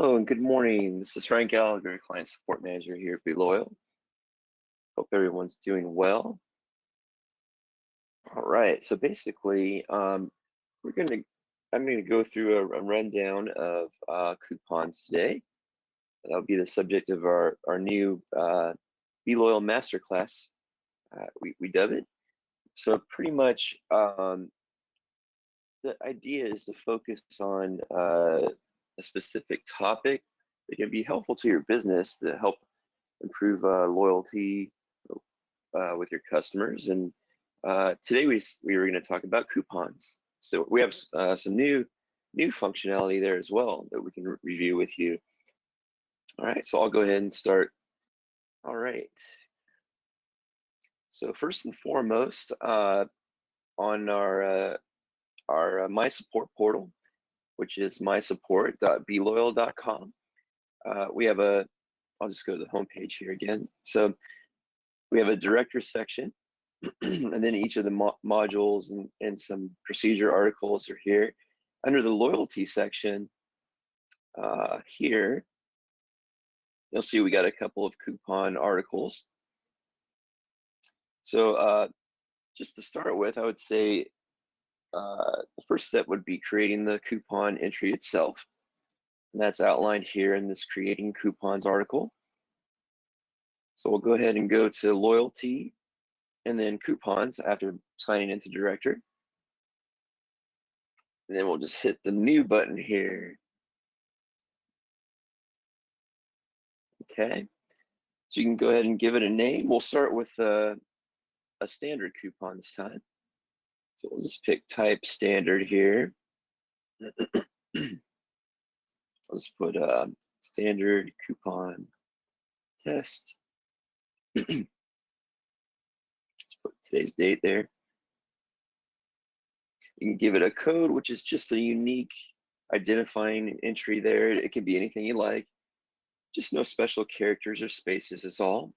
Hello and good morning. This is Frank Gallagher, Client Support Manager here at Be Loyal. Hope everyone's doing well. All right, so basically, I'm gonna go through a rundown of coupons today. That'll be the subject of our new Be Loyal Masterclass. We dub it. So pretty much, the idea is to focus on a specific topic that can be helpful to your business to help improve loyalty with your customers. And today we were going to talk about coupons. So we have some new functionality there as well that we can review with you. All right, so I'll go ahead and start. All right. So first and foremost, on our My Support portal, which is mysupport.beloyal.com, we have I'll just go to the home page here again. So we have a director section, and then each of the modules and some procedure articles are here. Under the loyalty section here, you'll see we got a couple of coupon articles. So just to start with, I would say the first step would be creating the coupon entry itself. And that's outlined here in this Creating Coupons article. So we'll go ahead and go to Loyalty and then Coupons after signing into Director. And then we'll just hit the New button here. Okay, so you can go ahead and give it a name. We'll start with a standard coupon this time. So we'll just pick type standard here. Let's put standard coupon test. Let's put today's date there. You can give it a code, which is just a unique identifying entry there. It can be anything you like. Just no special characters or spaces is all.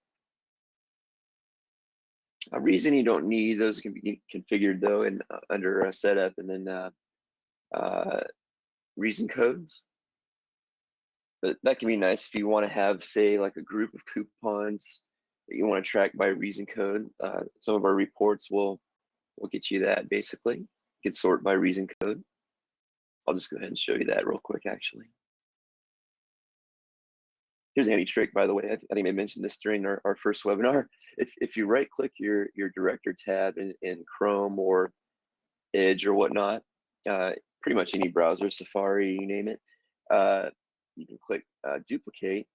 A reason you don't need those can be configured though in under setup, and then reason codes. But that can be nice if you want to have, say, like a group of coupons that you want to track by reason code. Some of our reports will get you that basically. You can sort by reason code. I'll just go ahead and show you that real quick actually. Here's a handy trick, by the way. I think I mentioned this during our first webinar. If you right click your director tab in Chrome or Edge or whatnot, pretty much any browser, Safari, you name it, you can click duplicate,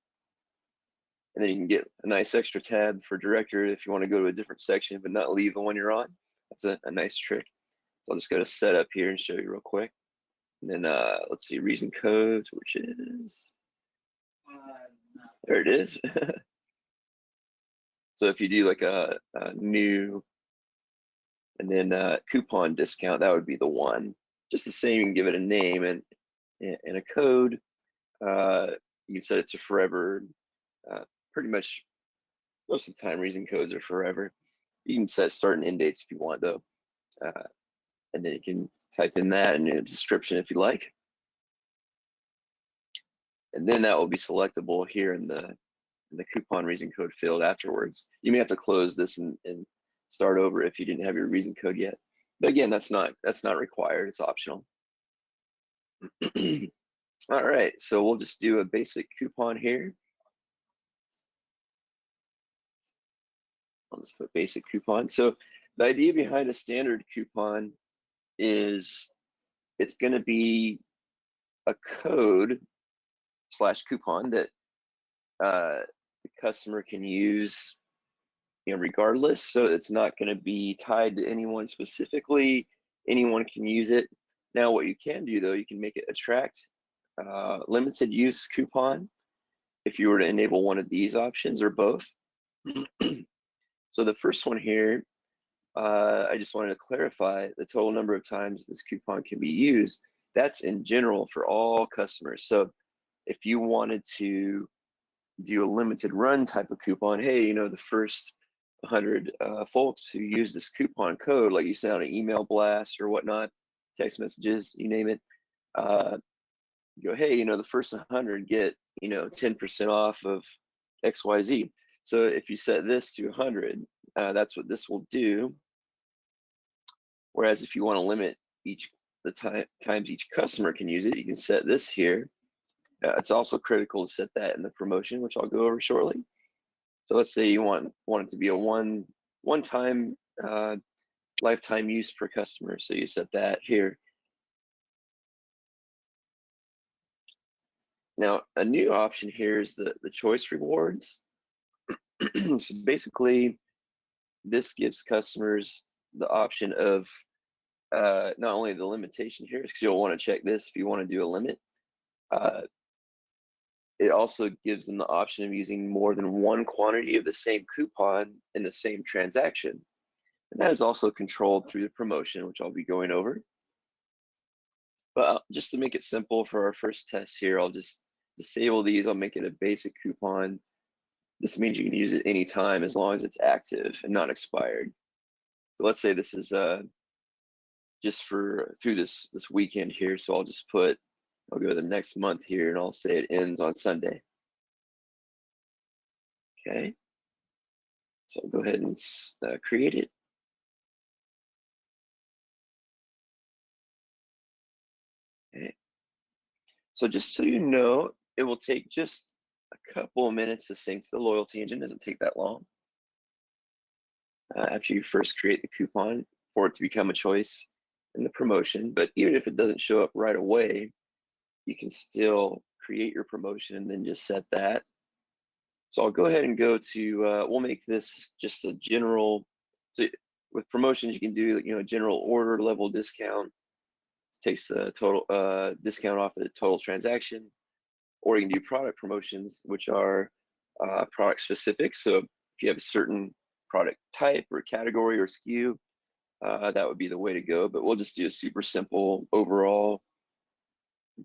and then you can get a nice extra tab for director if you want to go to a different section but not leave the one you're on. That's a nice trick. So I'll just go to setup here and show you real quick. And then let's see, reason codes, which is, there it is. So if you do like a new and then coupon discount, that would be the one. Just the same, you can give it a name and a code. You can set it to forever. Pretty much most of the time, reason codes are forever. You can set start and end dates if you want though. And then you can type in that in a description if you like. And then that will be selectable here in the coupon reason code field afterwards. You may have to close this and start over if you didn't have your reason code yet. But again, that's not required, it's optional. All right, so we'll just do a basic coupon here. I'll just put basic coupon. So the idea behind a standard coupon is it's going to be a code / coupon that the customer can use, regardless. So it's not going to be tied to anyone specifically. Anyone can use it. Now, what you can do though, you can make it attract limited use coupon if you were to enable one of these options or both. So the first one here, I just wanted to clarify the total number of times this coupon can be used. That's in general for all customers. So if you wanted to do a limited run type of coupon, hey, the first 100 folks who use this coupon code, like you send out an email blast or whatnot, text messages, you name it, you go, hey, the first 100 get 10% off of XYZ. So if you set this to 100, that's what this will do. Whereas if you want to limit the times each customer can use it, you can set this here. It's also critical to set that in the promotion, which I'll go over shortly. So let's say you want it to be a one-time lifetime use per customer. So you set that here. Now, a new option here is the choice rewards. So basically, this gives customers the option of not only the limitation here, because you'll want to check this if you want to do a limit. It also gives them the option of using more than one quantity of the same coupon in the same transaction. And that is also controlled through the promotion, which I'll be going over. But just to make it simple for our first test here, I'll just disable these. I'll make it a basic coupon. This means you can use it anytime as long as it's active and not expired. So let's say this is just through this weekend here. So I'll go to the next month here and I'll say it ends on Sunday. Okay. So I'll go ahead and create it. Okay. So just so you know, it will take just a couple of minutes to sync to the loyalty engine. It doesn't take that long. After you first create the coupon for it to become a choice in the promotion. But even if it doesn't show up right away, you can still create your promotion and then just set that. So I'll go ahead and go to, we'll make this just a general, so with promotions, you can do, general order level discount. It takes the total discount off the total transaction, or you can do product promotions, which are product specific. So if you have a certain product type or category or SKU, that would be the way to go. But we'll just do a super simple overall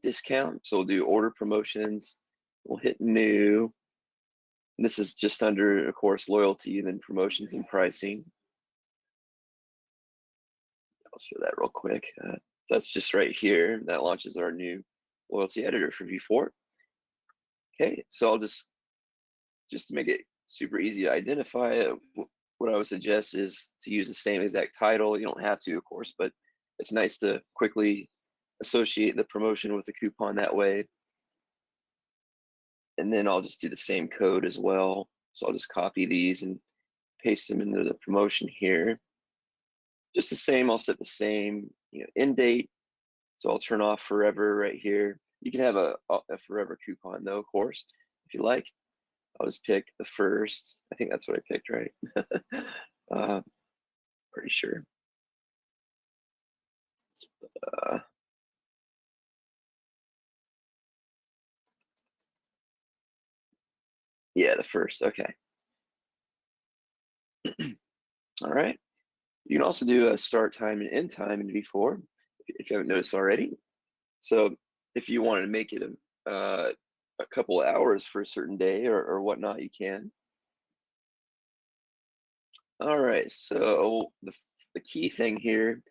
discount. So we'll do order promotions. We'll hit new. And this is just under, of course, loyalty and then promotions and pricing. I'll show that real quick. That's just right here. That launches our new loyalty editor for V4. Okay, so I'll just to make it super easy to identify it, what I would suggest is to use the same exact title. You don't have to, of course, but it's nice to quickly associate the promotion with the coupon that way. And then I'll just do the same code as well. So I'll just copy these and paste them into the promotion here. Just the same, I'll set the same end date. So I'll turn off forever right here. You can have a forever coupon though, of course, if you like. I'll just pick the first. I think that's what I picked, right? Pretty sure. Yeah, the first, okay. All right. You can also do a start time and end time in V4 if you haven't noticed already. So if you wanted to make it a couple of hours for a certain day or whatnot, you can. All right, so the key thing here,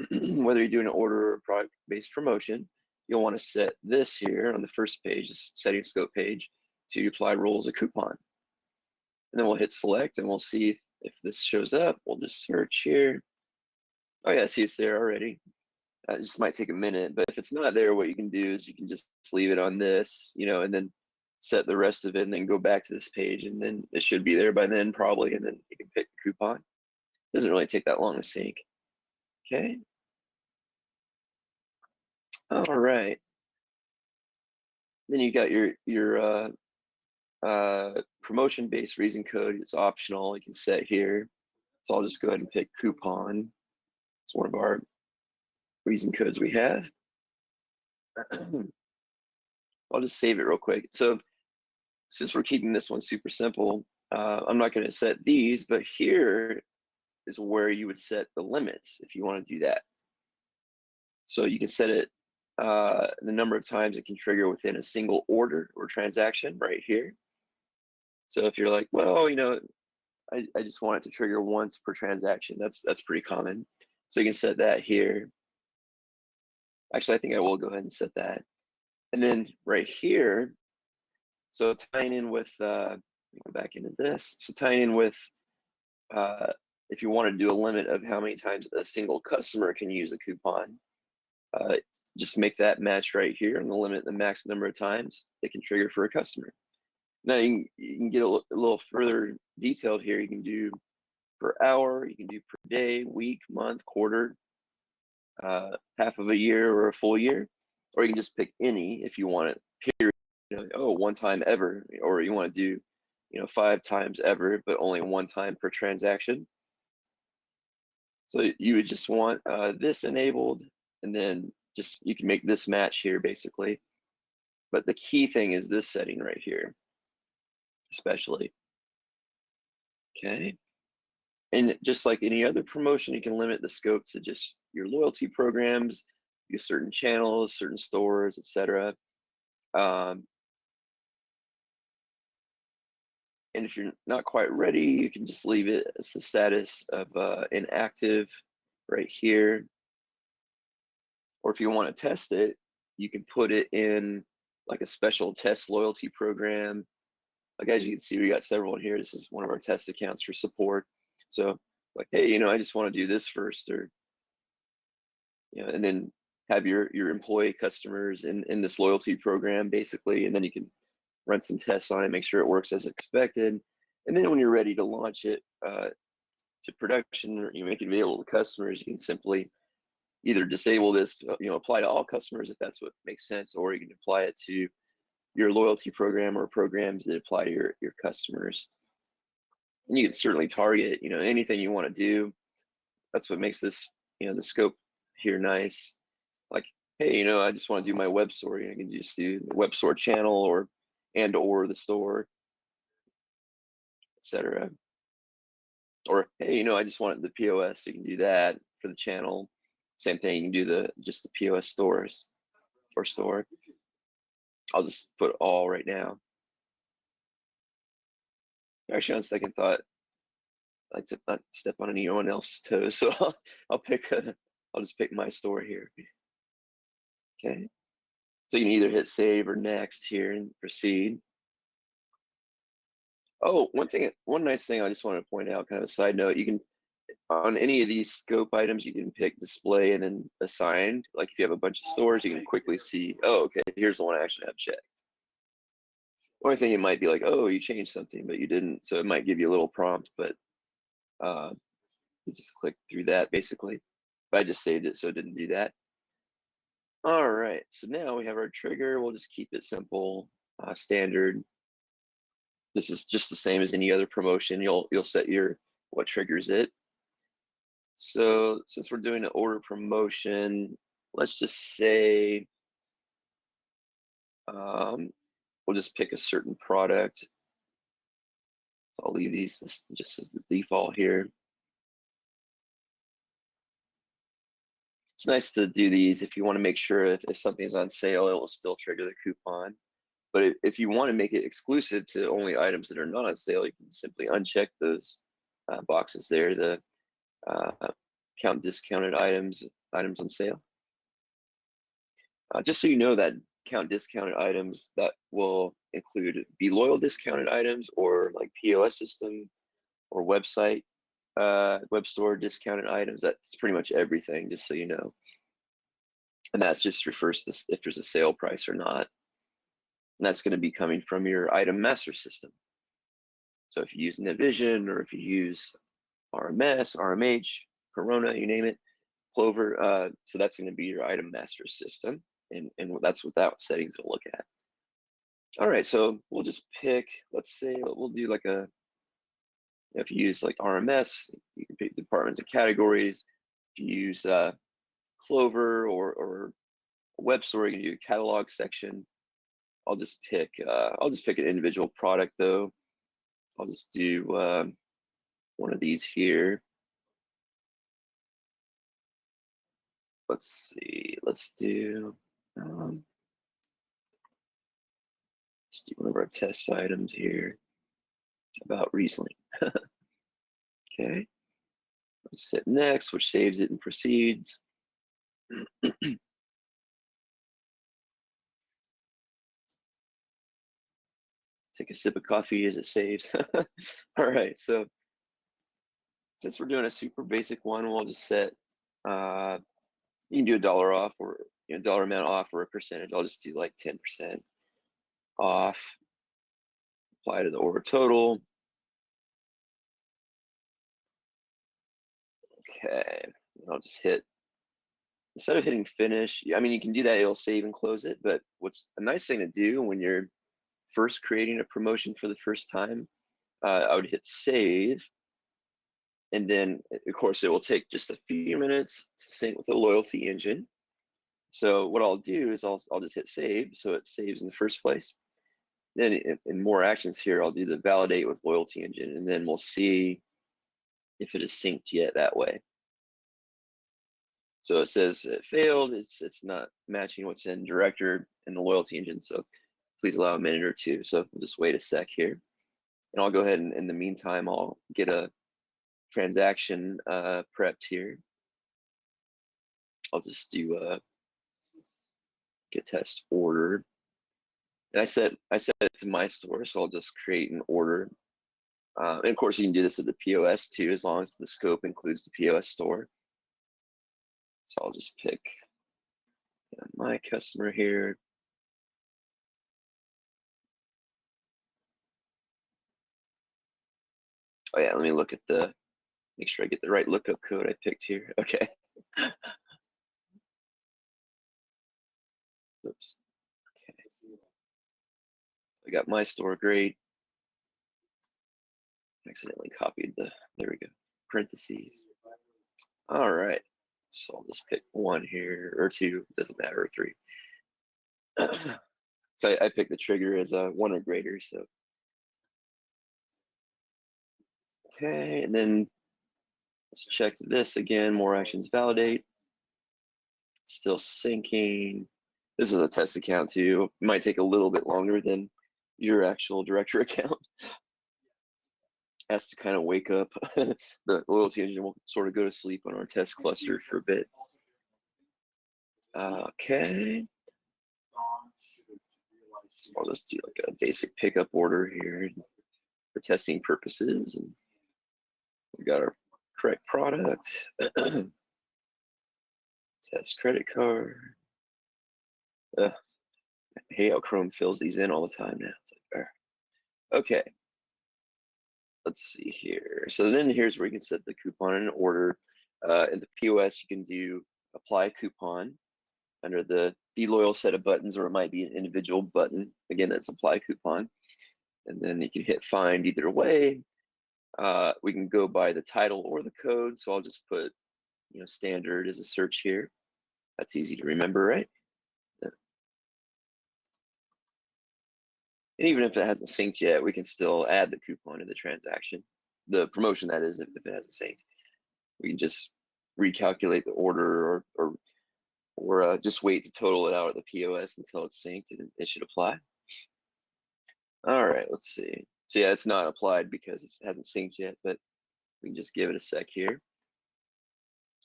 whether you're doing an order or product-based promotion, you'll want to set this here on the first page, this setting scope page, to apply rules of coupon. And then we'll hit select and we'll see if this shows up. We'll just search here. Oh yeah, see it's there already. It just might take a minute, but if it's not there, what you can do is you can just leave it on this, and then set the rest of it and then go back to this page and then it should be there by then probably, and then you can pick the coupon. It doesn't really take that long to sync. Okay. All right. Then you got your promotion-based reason code. It's optional. You can set here. So I'll just go ahead and pick coupon. It's one of our reason codes we have. I'll just save it real quick. So since we're keeping this one super simple, I'm not going to set these, but here is where you would set the limits if you want to do that. So you can set it the number of times it can trigger within a single order or transaction right here. So if you're like, well, I just want it to trigger once per transaction. That's pretty common. So you can set that here. Actually, I think I will go ahead and set that. And then right here, so tying in with, let me go back into this. So tying in with, if you want to do a limit of how many times a single customer can use a coupon, uh, just make that match right here and limit the max number of times it can trigger for a customer. Now you can get a little further detailed here. You can do per hour, you can do per day, week, month, quarter, half of a year or a full year, or you can just pick any if you want it, period. You know, oh, one time ever, or you want to do, 5 times ever, but only one time per transaction. So you would just want this enabled, and then just you can make this match here basically. But the key thing is this setting right here, especially. Okay. And just like any other promotion, you can limit the scope to just your loyalty programs, use certain channels, certain stores, etc. And if you're not quite ready, you can just leave it as the status of inactive right here. Or if you want to test it, you can put it in like a special test loyalty program. Like as you can see, we got several in here. This is one of our test accounts for support. So like, hey, I just want to do this first, or and then have your employee customers in this loyalty program basically, and then you can run some tests on it, make sure it works as expected, and then when you're ready to launch it to production, or you make it available to customers, you can simply either disable this, apply to all customers if that's what makes sense, or you can apply it to your loyalty program or programs that apply to your customers. And you can certainly target, anything you want to do. That's what makes this, the scope here nice. Like, hey, I just want to do my web store. I can just do the web store channel or the store, etc. Or hey, I just want the POS. So you can do that for the channel. Same thing. You can do just the POS stores or store. I'll just put all right now. Actually, on second thought, I like to not step on anyone else's toes, so I'll just pick my store here. Okay. So you can either hit save or next here and proceed. Oh, one nice thing I just want to point out, kind of a side note, you can, on any of these scope items, you can pick display and then assigned. Like if you have a bunch of stores, you can quickly see, oh, okay, here's the one I actually have checked. Only thing it might be like, oh, you changed something, but you didn't. So it might give you a little prompt, but you just click through that basically. But I just saved it, so it didn't do that. All right, so now we have our trigger. We'll just keep it simple, standard. This is just the same as any other promotion. You'll set what triggers it. So since we're doing an order promotion, let's just say we'll just pick a certain product. So I'll leave these just as the default here. It's nice to do these if you want to make sure if something's on sale, it will still trigger the coupon. But if you want to make it exclusive to only items that are not on sale, you can simply uncheck those boxes there, the count discounted items on sale. Just so you know that count discounted items, that will include be loyal discounted items or like POS system or website, web store discounted items. That's pretty much everything, just so you know. And that just refers to if there's a sale price or not. And that's going to be coming from your item master system. So if you use Navision or if you use RMS, RMH, Corona, you name it, Clover, so that's going to be your item master system. And that's what that setting's going to look at. All right, so we'll just pick, let's say we'll do like if you use like RMS, you can pick departments and categories. If you use Clover or a web store, you can do a catalog section. I'll just pick an individual product though. I'll just do one of these here. Let's see, let's do one of our test items here. It's about Riesling. Okay, let's hit next, which saves it and proceeds. Take a sip of coffee as it saves. All right, so since we're doing a super basic one, we'll just set, you can do $1 off or dollar amount off or a percentage. I'll just do like 10% off. Apply to the order total. Okay, I'll just hit, instead of hitting finish, I mean, you can do that, it'll save and close it, but what's a nice thing to do when you're first creating a promotion for the first time, I would hit save, and then of course it will take just a few minutes to sync with the loyalty engine. So what I'll do is I'll just hit save, so it saves in the first place. Then in more actions here, I'll do the validate with loyalty engine, and then we'll see if it is synced yet that way. So it says it failed, it's not matching what's in director in the loyalty engine, so please allow a minute or two. So we'll just wait a sec here. And I'll go ahead and in the meantime, I'll get a transaction prepped here. I'll just do a get test order. And I set it to my store, so I'll just create an order. And of course, you can do this at the POS too, as long as the scope includes the POS store. So I'll just pick my customer here. Oh yeah, let me look at make sure I get the right lookup code I picked here. Okay. Oops. Okay. So I got my store, great. Accidentally copied there we go, parentheses. All right. So I'll just pick one here, or two, doesn't matter, or three. So I picked the trigger as a 1 or greater, so. Okay, and then let's check this again, more actions validate. Still syncing. This is a test account too. It might take a little bit longer than your actual director account. Has to kind of wake up. The loyalty engine will sort of go to sleep on our test cluster for a bit. Okay. So I'll just do like a basic pickup order here for testing purposes. And we got our correct product. Test credit card. I hate how Chrome fills these in all the time now. Okay. Let's see here. So then here's where you can set the coupon in order. In the POS, you can do apply coupon under the be loyal set of buttons, or it might be an individual button. Again, that's apply coupon. And then you can hit find either way. We can go by the title or the code. So I'll just put, standard as a search here. That's easy to remember, right? And even if it hasn't synced yet, we can still add the coupon to the transaction. The promotion, that is, if it hasn't synced. We can just recalculate the order or just wait to total it out at the POS until it's synced, and it should apply. All right, let's see. So yeah, it's not applied because it hasn't synced yet, but we can just give it a sec here.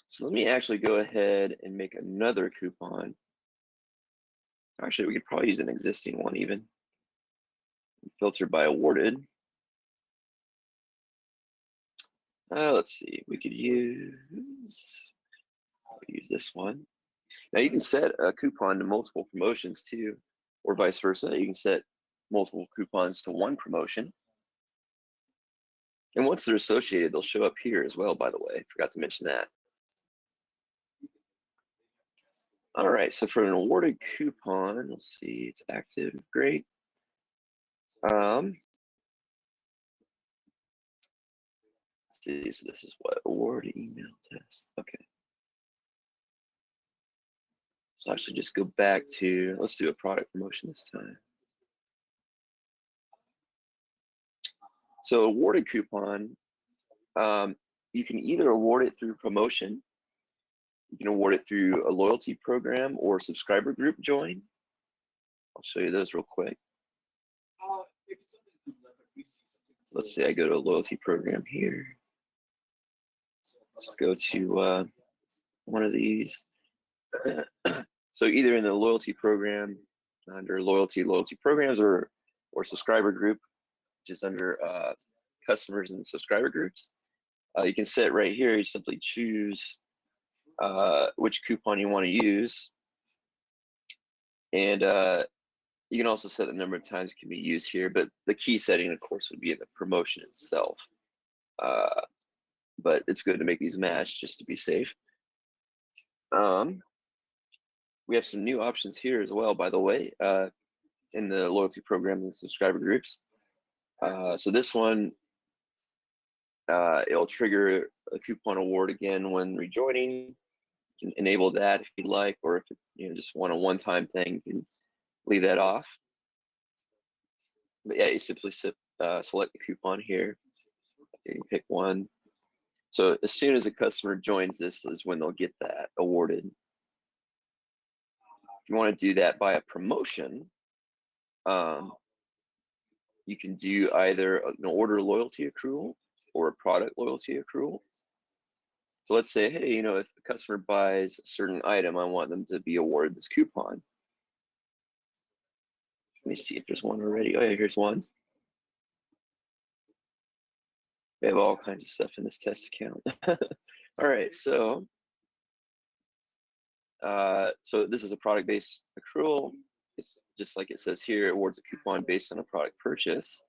So let me actually go ahead and make another coupon. Actually, we could probably use an existing one even. Filter by awarded. Let's see, we could use this one. Now you can set a coupon to multiple promotions too, or vice versa. You can set multiple coupons to one promotion. And once they're associated, they'll show up here as well, by the way. Forgot to mention that. All right, so for an awarded coupon, let's see, it's active, great. Let's see, so this is what, award email test, okay. So I should just go back to, let's do a product promotion this time. So awarded coupon, you can either award it through promotion, you can award it through a loyalty program or subscriber group join. I'll show you those real quick. So let's say I go to a loyalty program here. Just go to one of these. So either in the loyalty program, under loyalty programs, or subscriber group, which is under customers and subscriber groups. You can set right here, you simply choose which coupon you want to use. And you can also set the number of times it can be used here, but the key setting, of course, would be in the promotion itself. But it's good to make these match just to be safe. We have some new options here as well, by the way, in the loyalty programs and subscriber groups. So this one, it'll trigger a coupon award again when rejoining. You can enable that if you'd like, or if you just want a one-time thing, you can leave that off. But yeah, you simply select the coupon here. You can pick one. So as soon as a customer joins, this is when they'll get that awarded. If you want to do that by a promotion, you can do either an order loyalty accrual or a product loyalty accrual. So let's say, hey, if a customer buys a certain item, I want them to be awarded this coupon. Let me see if there's one already. Oh yeah, here's one. We have all kinds of stuff in this test account. All right, so this is a product-based accrual. It's just like it says here, awards a coupon based on a product purchase.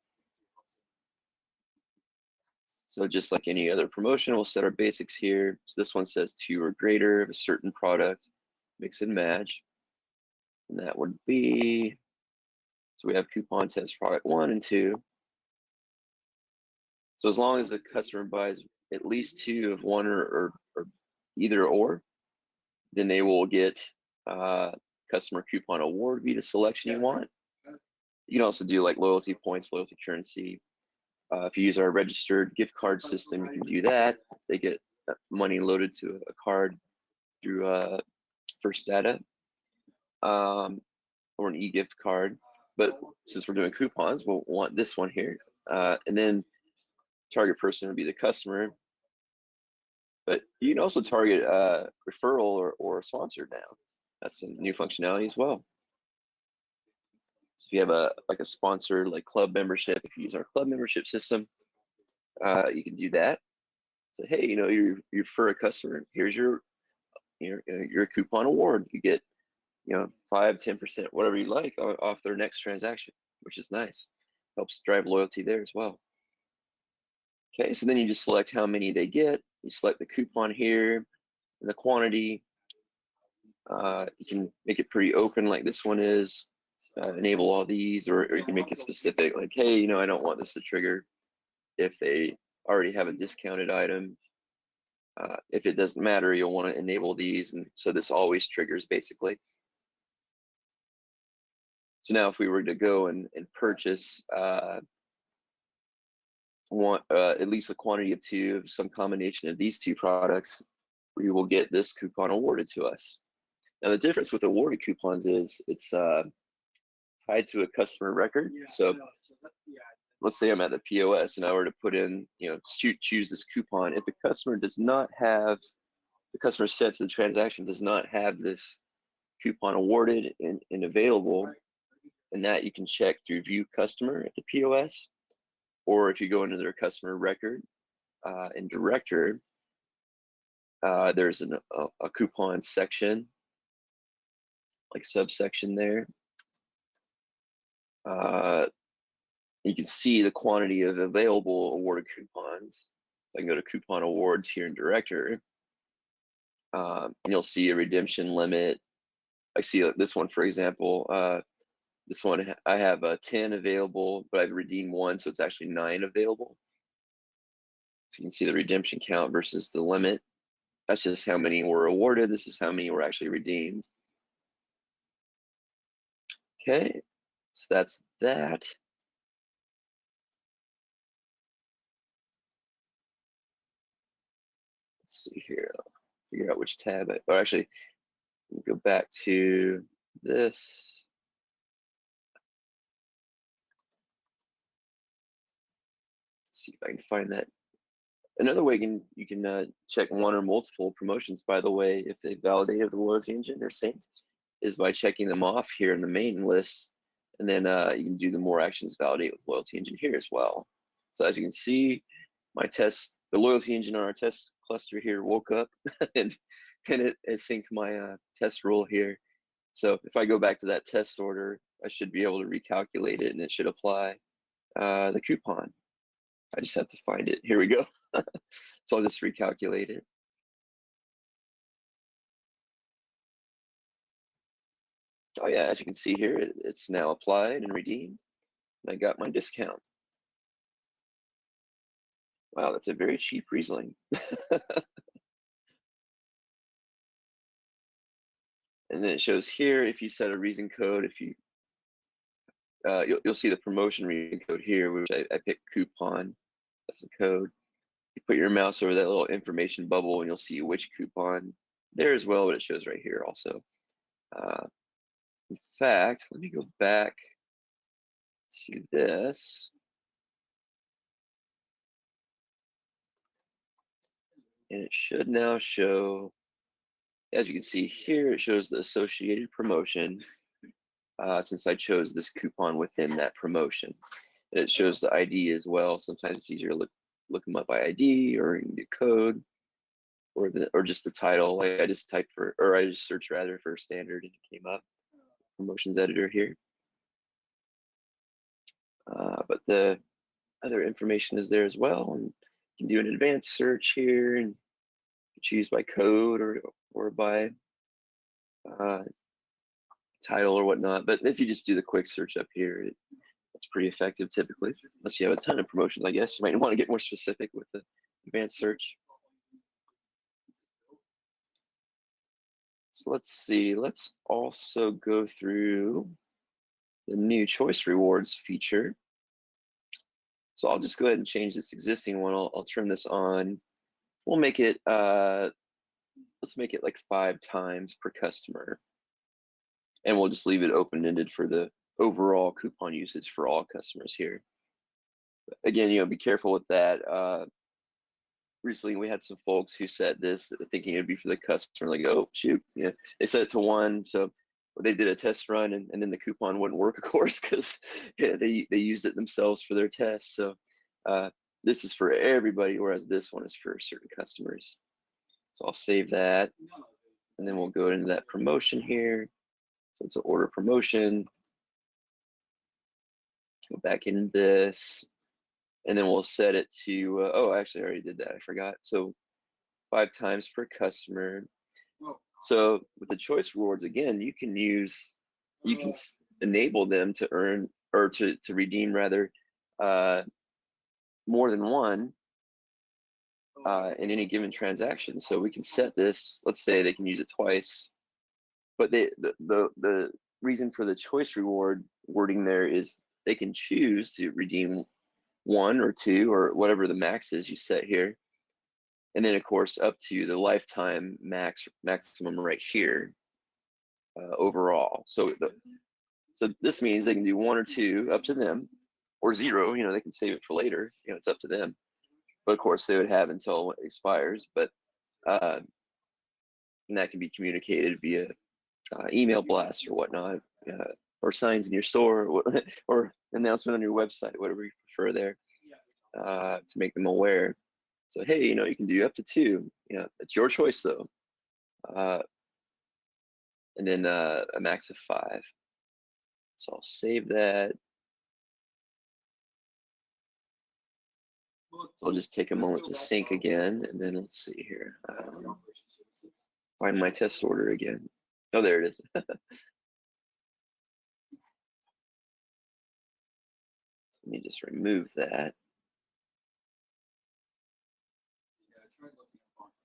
So just like any other promotion, we'll set our basics here. So this one says 2 or greater of a certain product, mix and match. And that would be, so we have coupon test product 1 and 2. So as long as the customer buys at least 2 of one or either or, then they will get customer coupon award, be the selection you want. You can also do like loyalty points, loyalty currency. If you use our registered gift card system, you can do that. They get money loaded to a card through First Data or an e-gift card. But since we're doing coupons, we'll want this one here. And then target person would be the customer. But you can also target referral or sponsor now. That's some new functionality as well. So if you have a sponsored like club membership, if you use our club membership system, you can do that. So hey, you refer a customer, here's your coupon award. You get 5-10%, whatever you like, off their next transaction, which is nice. Helps drive loyalty there as well. Okay, so then you just select how many they get. You select the coupon here and the quantity. You can make it pretty open like this one is. Enable all these, or you can make it specific, like, hey, I don't want this to trigger if they already have a discounted item. If it doesn't matter, you'll want to enable these, and so this always triggers basically. So now if we were to go and purchase at least a quantity of 2 of some combination of these 2 products, we will get this coupon awarded to us. Now the difference with awarded coupons is it's tied to a customer record. So let's say I'm at the POS and I were to put in, choose this coupon. If the customer does not have, the customer set to the transaction does not have this coupon awarded and available, and that you can check through view customer at the POS, or if you go into their customer record in director, there's a coupon section, like subsection there. You can see the quantity of available awarded coupons. So I can go to coupon awards here in director, and you'll see a redemption limit. I see this one, for example. This one, I have 10 available, but I've redeemed 1, so it's actually 9 available. So you can see the redemption count versus the limit. That's just how many were awarded. This is how many were actually redeemed. Okay, so that's that. Let's see here. I'll figure out which tab. Actually, go back to this. Let's see if I can find that. Another way you can check one or multiple promotions, by the way, if they validated the loyalty engine they're synced, is by checking them off here in the main list And then you can do the more actions validate with loyalty engine here as well. So as you can see, the loyalty engine on our test cluster here woke up and it synced my test rule here. So if I go back to that test order, I should be able to recalculate it and it should apply the coupon. I just have to find it. Here we go. So I'll just recalculate it. Oh yeah, as you can see here, it's now applied and redeemed. And I got my discount. Wow, that's a very cheap Riesling. And then it shows here, if you set a reason code, if you you'll see the promotion reason code here, which I picked coupon. That's the code. You put your mouse over that little information bubble, and you'll see which coupon there as well, but it shows right here also. In fact, let me go back to this. And it should now show, as you can see here, it shows the associated promotion since I chose this coupon within that promotion. And it shows the ID as well. Sometimes it's easier to look them up by ID or the code or just the title. Like I just searched rather for standard and it came up. Promotions editor here. But the other information is there as well. And you can do an advanced search here and choose by code or by title or whatnot. But if you just do the quick search up here, it's pretty effective typically, unless you have a ton of promotions, I guess. You might want to get more specific with the advanced search. So let's see, let's also go through the new choice rewards feature. So I'll just go ahead and change this existing one. I'll trim this on. We'll make it, let's make it like 5 times per customer. And we'll just leave it open-ended for the overall coupon usage for all customers here. Again, be careful with that. Recently, we had some folks who set this thinking it'd be for the customer, like, oh, shoot, they set it to 1. So they did a test run and then the coupon wouldn't work, of course, because they used it themselves for their test. So this is for everybody, whereas this one is for certain customers. So I'll save that. And then we'll go into that promotion here. So it's an order promotion. Go back in this. And then we'll set it to, oh, actually, I already did that. I forgot. So 5 times per customer. So with the choice rewards, again, you can enable them to earn or to redeem rather more than one in any given transaction. So we can set this, let's say they can use it twice, but the reason for the choice reward wording there is they can choose to redeem 1 or 2 or whatever the max is you set here. And then of course up to the lifetime maximum right here overall. So this means they can do 1 or 2 up to them, or 0. They can save it for later. It's up to them. But of course they would have until it expires. But and that can be communicated via email blasts or whatnot, or signs in your store, or announcement on your website, whatever you prefer there, to make them aware. So hey, you can do up to 2. It's your choice though. And then a max of 5. So I'll save that. So I'll just take a moment to sync again, and then let's see here. Find my test order again. Oh, there it is. Let me just remove that.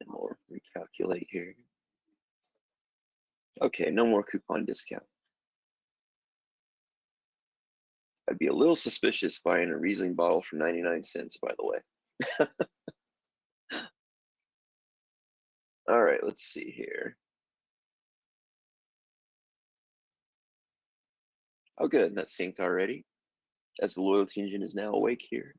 And we'll recalculate here. Okay, no more coupon discount. I'd be a little suspicious buying a Riesling bottle for 99 cents, by the way. All right, let's see here. Oh, good, that's synced already, as the loyalty engine is now awake here.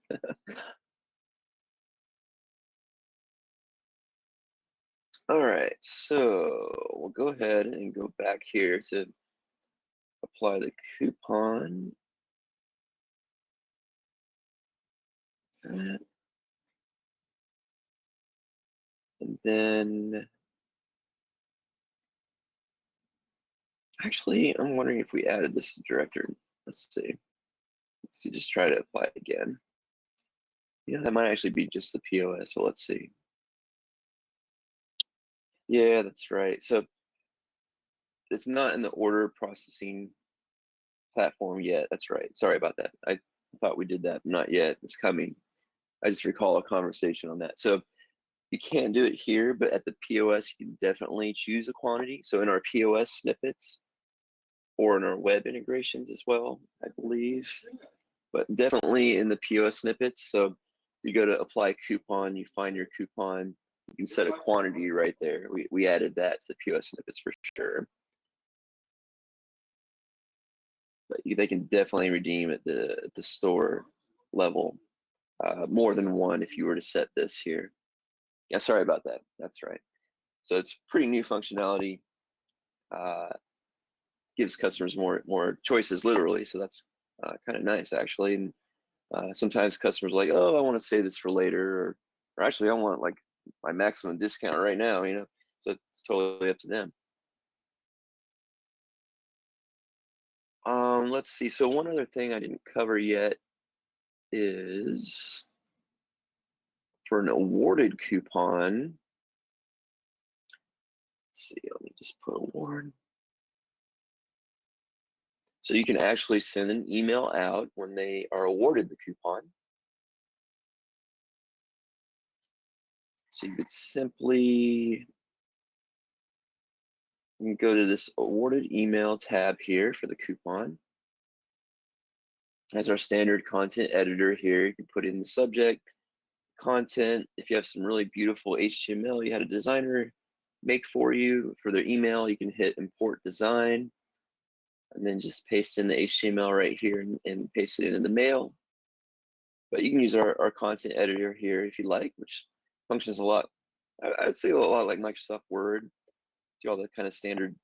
All right, so we'll go ahead and go back here to apply the coupon. And then, actually, I'm wondering if we added this director. Let's see. Let's see, just try to apply it again. Yeah, that might actually be just the POS. So let's see. Yeah, that's right. So it's not in the order processing platform yet. That's right. Sorry about that. I thought we did that. Not yet. It's coming. I just recall a conversation on that. So you can't do it here, but at the POS, you can definitely choose a quantity. So in our POS snippets or in our web integrations as well, I believe, but definitely in the POS snippets. So you go to apply coupon, you find your coupon, you can set a quantity right there. We added that to the POS snippets for sure. But they can definitely redeem at the store level, more than one if you were to set this here. Yeah, sorry about that. That's right. So it's pretty new functionality. Gives customers more choices, literally. So that's kind of nice, actually. And sometimes customers are like, oh, I want to save this for later, or actually, I want like my maximum discount right now. So it's totally up to them. Let's see. So one other thing I didn't cover yet is for an awarded coupon. Let's see. Let me just put award. So you can actually send an email out when they are awarded the coupon. So you could simply go to this awarded email tab here for the coupon. As our standard content editor here, you can put in the subject, content. If you have some really beautiful HTML you had a designer make for you for their email, you can hit import design and then just paste in the HTML right here and paste it into the mail. But you can use our content editor here if you like, which functions a lot. I'd say a lot like Microsoft Word. Do all the kind of standard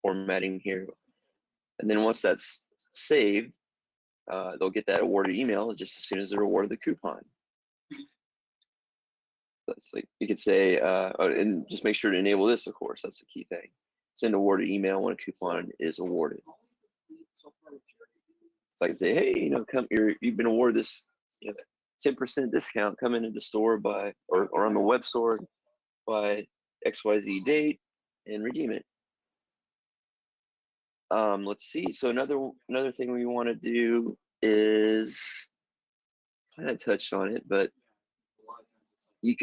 formatting here. And then once that's saved, they'll get that awarded email just as soon as they're awarded the coupon. That's like, you could say, and just make sure to enable this, of course, that's the key thing. Send awarded email when a coupon is awarded. So I can say, hey, you've been awarded this 10% discount, come into the store by, or on the web store by XYZ date and redeem it. Let's see, so another thing we want to do is, kind of touched on it, but you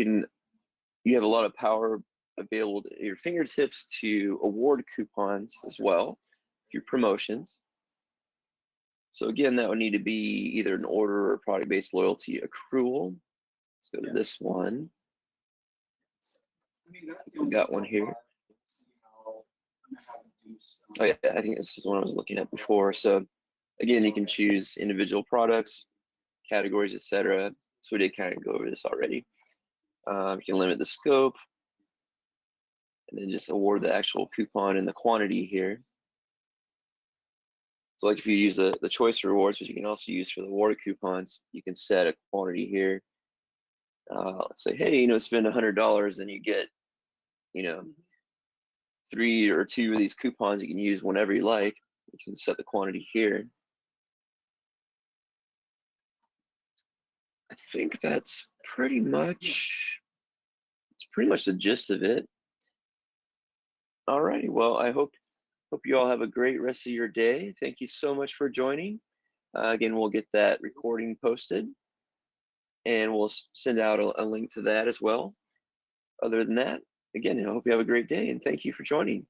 have a lot of power available at your fingertips to award coupons as well through promotions. So again, that would need to be either an order or product-based loyalty accrual. Let's go to this one. We got one here. Oh yeah, I think this is one I was looking at before. So again, you can choose individual products, categories, etc. So we did kind of go over this already. You can limit the scope, and then just award the actual coupon and the quantity here. So like if you use the choice rewards, which you can also use for the awarded coupons, you can set a quantity here. Let's say, hey, spend $100, then you get, 3 or 2 of these coupons you can use whenever you like. You can set the quantity here. I think that's pretty much the gist of it. Alrighty, well, I hope you all have a great rest of your day. Thank you so much for joining. Again, we'll get that recording posted, and we'll send out a link to that as well. Other than that, again, I hope you have a great day, and thank you for joining.